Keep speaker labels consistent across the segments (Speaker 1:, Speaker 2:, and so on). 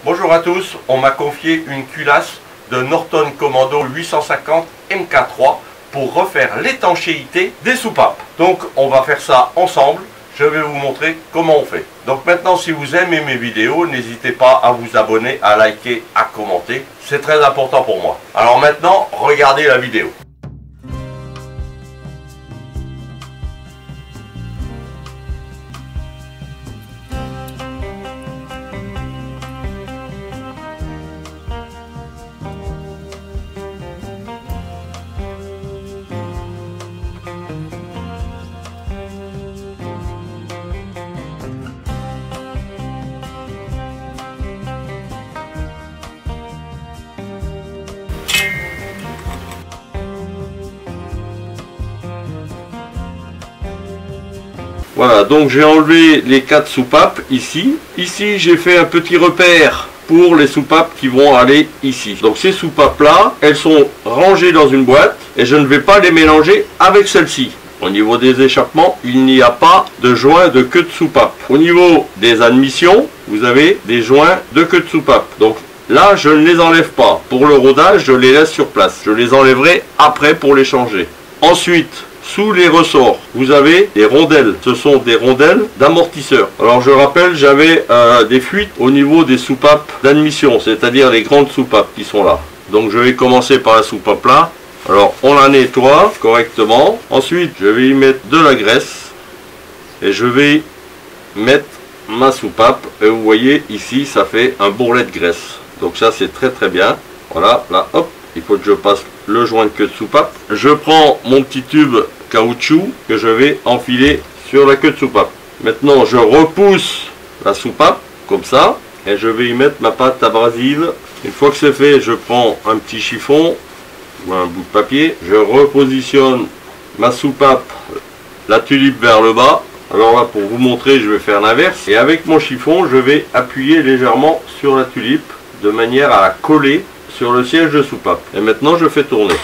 Speaker 1: Bonjour à tous, on m'a confié une culasse de Norton Commando 850 MK3 pour refaire l'étanchéité des soupapes. Donc on va faire ça ensemble, je vais vous montrer comment on fait. Donc maintenant, si vous aimez mes vidéos, n'hésitez pas à vous abonner, à liker, à commenter, c'est très important pour moi. Alors maintenant, regardez la vidéo. Voilà, donc j'ai enlevé les 4 soupapes ici. Ici, j'ai fait un petit repère pour les soupapes qui vont aller ici. Donc ces soupapes là, elles sont rangées dans une boîte et je ne vais pas les mélanger avec celle-ci. Au niveau des échappements, il n'y a pas de joint de queue de soupape. Au niveau des admissions, vous avez des joints de queue de soupape. Donc là, je ne les enlève pas. Pour le rodage, je les laisse sur place. Je les enlèverai après pour les changer. Ensuite, sous les ressorts, vous avez des rondelles. Ce sont des rondelles d'amortisseur. Alors je rappelle, j'avais des fuites au niveau des soupapes d'admission, c'est-à-dire les grandes soupapes qui sont là. Donc je vais commencer par la soupape là. Alors on la nettoie correctement. Ensuite, je vais y mettre de la graisse. Et je vais mettre ma soupape. Et vous voyez ici, ça fait un bourrelet de graisse. Donc ça c'est très très bien. Voilà, là hop, il faut que je passe le joint de queue de soupape. Je prends mon petit tube caoutchouc que je vais enfiler sur la queue de soupape. Maintenant je repousse la soupape comme ça et je vais y mettre ma pâte abrasive. Une fois que c'est fait, je prends un petit chiffon ou un bout de papier, je repositionne ma soupape, la tulipe vers le bas. Alors là, pour vous montrer, je vais faire l'inverse et avec mon chiffon je vais appuyer légèrement sur la tulipe de manière à la coller sur le siège de soupape. Et maintenant je fais tourner.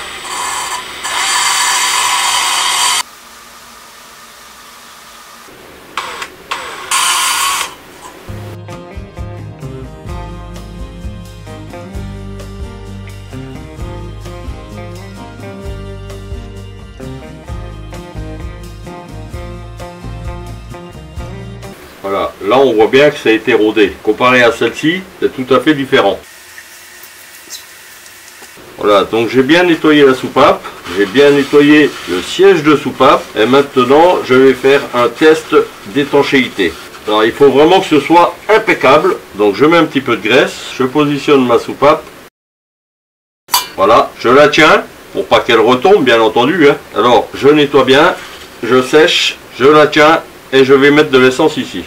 Speaker 1: Voilà, là on voit bien que ça a été rodé. Comparé à celle-ci, c'est tout à fait différent. Voilà, donc j'ai bien nettoyé la soupape, j'ai bien nettoyé le siège de soupape et maintenant je vais faire un test d'étanchéité. Alors il faut vraiment que ce soit impeccable, donc je mets un petit peu de graisse, je positionne ma soupape. Voilà, je la tiens pour pas qu'elle retombe bien entendu. Alors je nettoie bien, je sèche, je la tiens et je vais mettre de l'essence ici.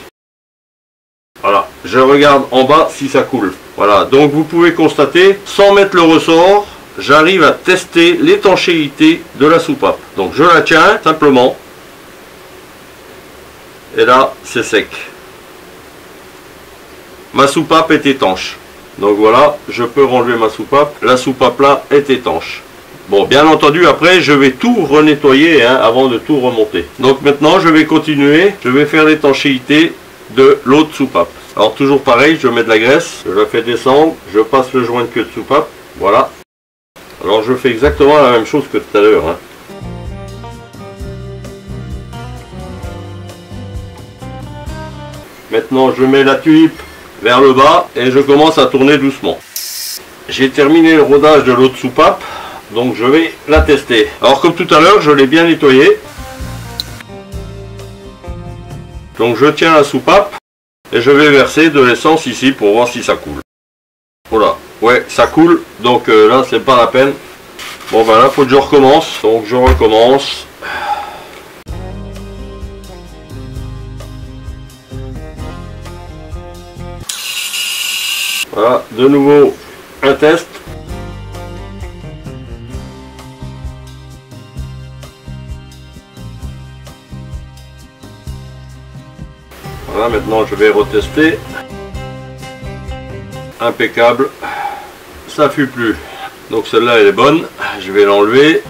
Speaker 1: Voilà, je regarde en bas si ça coule. Voilà, donc vous pouvez constater, sans mettre le ressort, j'arrive à tester l'étanchéité de la soupape. Donc je la tiens simplement. Et là, c'est sec. Ma soupape est étanche. Donc voilà, je peux renlever ma soupape. La soupape là est étanche. Bon, bien entendu, après, je vais tout renettoyer avant de tout remonter. Donc maintenant, je vais continuer. Je vais faire l'étanchéité de l'autre soupape. Alors toujours pareil, je mets de la graisse. Je la fais descendre. Je passe le joint de queue de soupape. Voilà. Alors je fais exactement la même chose que tout à l'heure. Maintenant je mets la tulipe vers le bas et je commence à tourner doucement. J'ai terminé le rodage de l'autre soupape, donc je vais la tester. Alors comme tout à l'heure, je l'ai bien nettoyé. Donc je tiens la soupape et je vais verser de l'essence ici pour voir si ça coule. Voilà. Ouais, ça coule, donc là c'est pas la peine. Bon ben là faut que je recommence, donc je recommence. Voilà, de nouveau un test. Voilà, maintenant je vais retester. Impeccable. Ça fuit plus. Donc celle-là elle est bonne. Je vais l'enlever.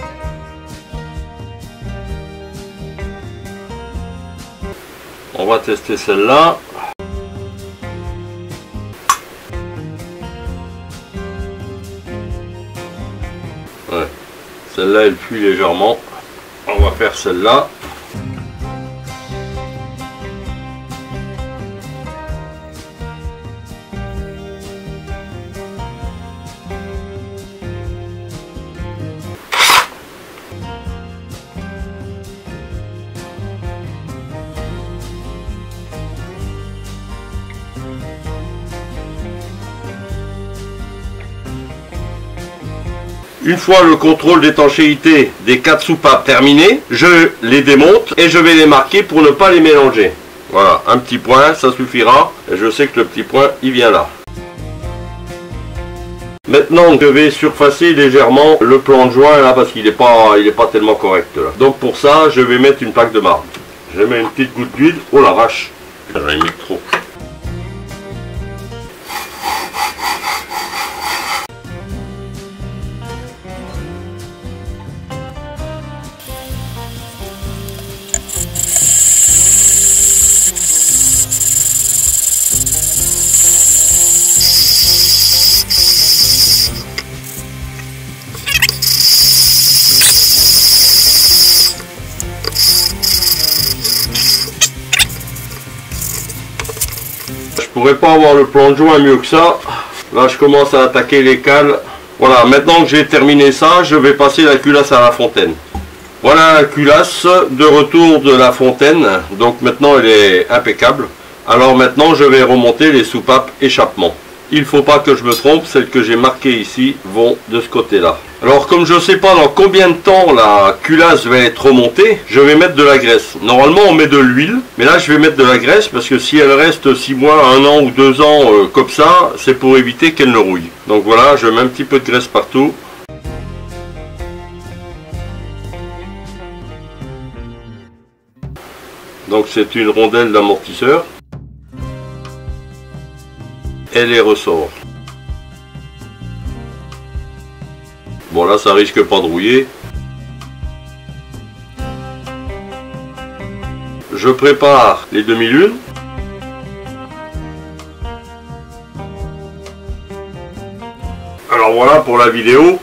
Speaker 1: On va tester celle-là. Celle-là, elle fuit légèrement. On va faire celle-là. Une fois le contrôle d'étanchéité des 4 soupapes terminé, je les démonte et je vais les marquer pour ne pas les mélanger. Voilà, un petit point, ça suffira. Et je sais que le petit point, il vient là. Maintenant, je vais surfacer légèrement le plan de joint là parce qu'il n'est pas tellement correct là. Donc pour ça, je vais mettre une plaque de marbre. Je mets une petite goutte d'huile. Oh la vache, j'en ai mis trop. Je pourrais pas avoir le plan de joint mieux que ça. Là je commence à attaquer les cales. Voilà, maintenant que j'ai terminé ça, je vais passer la culasse à la fontaine. Voilà la culasse de retour de la fontaine. Donc maintenant elle est impeccable. Alors maintenant je vais remonter les soupapes échappement. Il ne faut pas que je me trompe, celles que j'ai marquées ici vont de ce côté-là. Alors comme je ne sais pas dans combien de temps la culasse va être remontée, je vais mettre de la graisse. Normalement on met de l'huile, mais là je vais mettre de la graisse parce que si elle reste 6 mois, 1 an ou 2 ans comme ça, c'est pour éviter qu'elle ne rouille. Donc voilà, je mets un petit peu de graisse partout. Donc c'est une rondelle d'amortisseur. Et les ressorts. Bon là ça risque pas de rouiller. Je prépare les demi-lunes. Alors voilà pour la vidéo.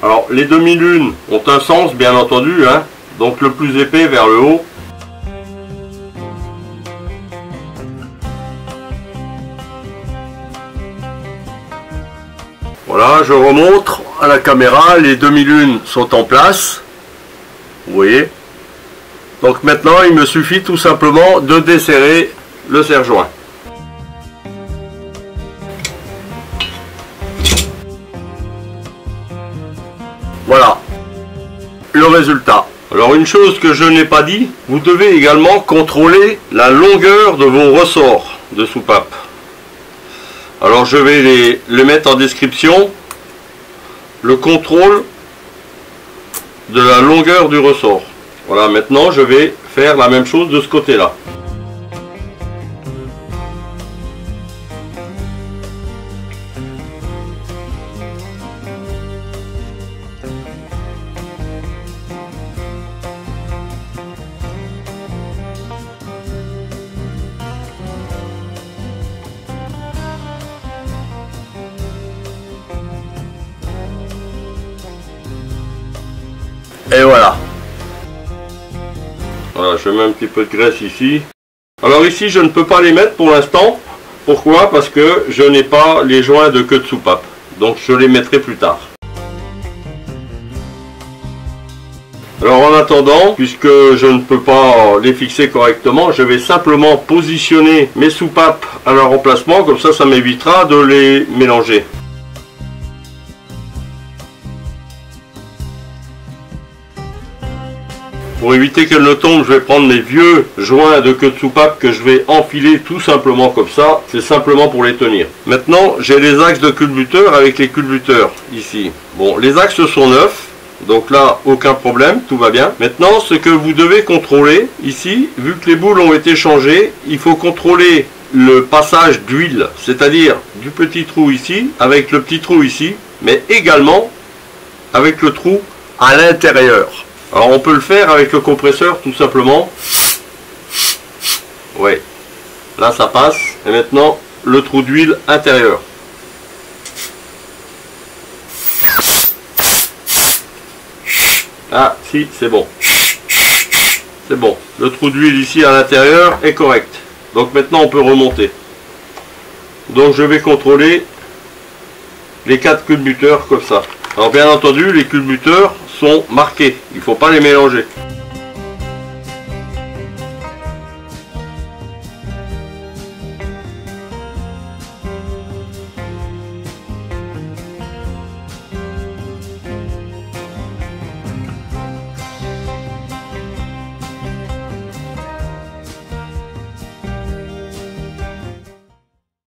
Speaker 1: Alors les demi-lunes ont un sens bien entendu, hein. Donc le plus épais vers le haut. Voilà, je remonte à la caméra, les demi-lunes sont en place, vous voyez. Donc maintenant il me suffit tout simplement de desserrer le serre-joint. Voilà le résultat. Alors une chose que je n'ai pas dit, vous devez également contrôler la longueur de vos ressorts de soupape. Alors je vais les mettre en description, le contrôle de la longueur du ressort. Voilà, maintenant je vais faire la même chose de ce côté-là. Et voilà. Voilà, je mets un petit peu de graisse ici. Alors ici, je ne peux pas les mettre pour l'instant. Pourquoi? Parce que je n'ai pas les joints de queue de soupape. Donc je les mettrai plus tard. Alors en attendant, puisque je ne peux pas les fixer correctement, je vais simplement positionner mes soupapes à leur emplacement. Comme ça, ça m'évitera de les mélanger. Pour éviter qu'elle ne tombe, je vais prendre mes vieux joints de queue de soupape que je vais enfiler tout simplement comme ça. C'est simplement pour les tenir. Maintenant, j'ai les axes de culbuteur avec les culbuteurs ici. Bon, les axes sont neufs. Donc là, aucun problème, tout va bien. Maintenant, ce que vous devez contrôler ici, vu que les boules ont été changées, il faut contrôler le passage d'huile. C'est-à-dire du petit trou ici, avec le petit trou ici, mais également avec le trou à l'intérieur. Alors on peut le faire avec le compresseur tout simplement. Ouais. Là ça passe. Et maintenant le trou d'huile intérieur. Ah, si, c'est bon. C'est bon. Le trou d'huile ici à l'intérieur est correct. Donc maintenant on peut remonter. Donc je vais contrôler les 4 culbuteurs comme ça. Alors bien entendu, les culbuteurs sont marqués. Il ne faut pas les mélanger.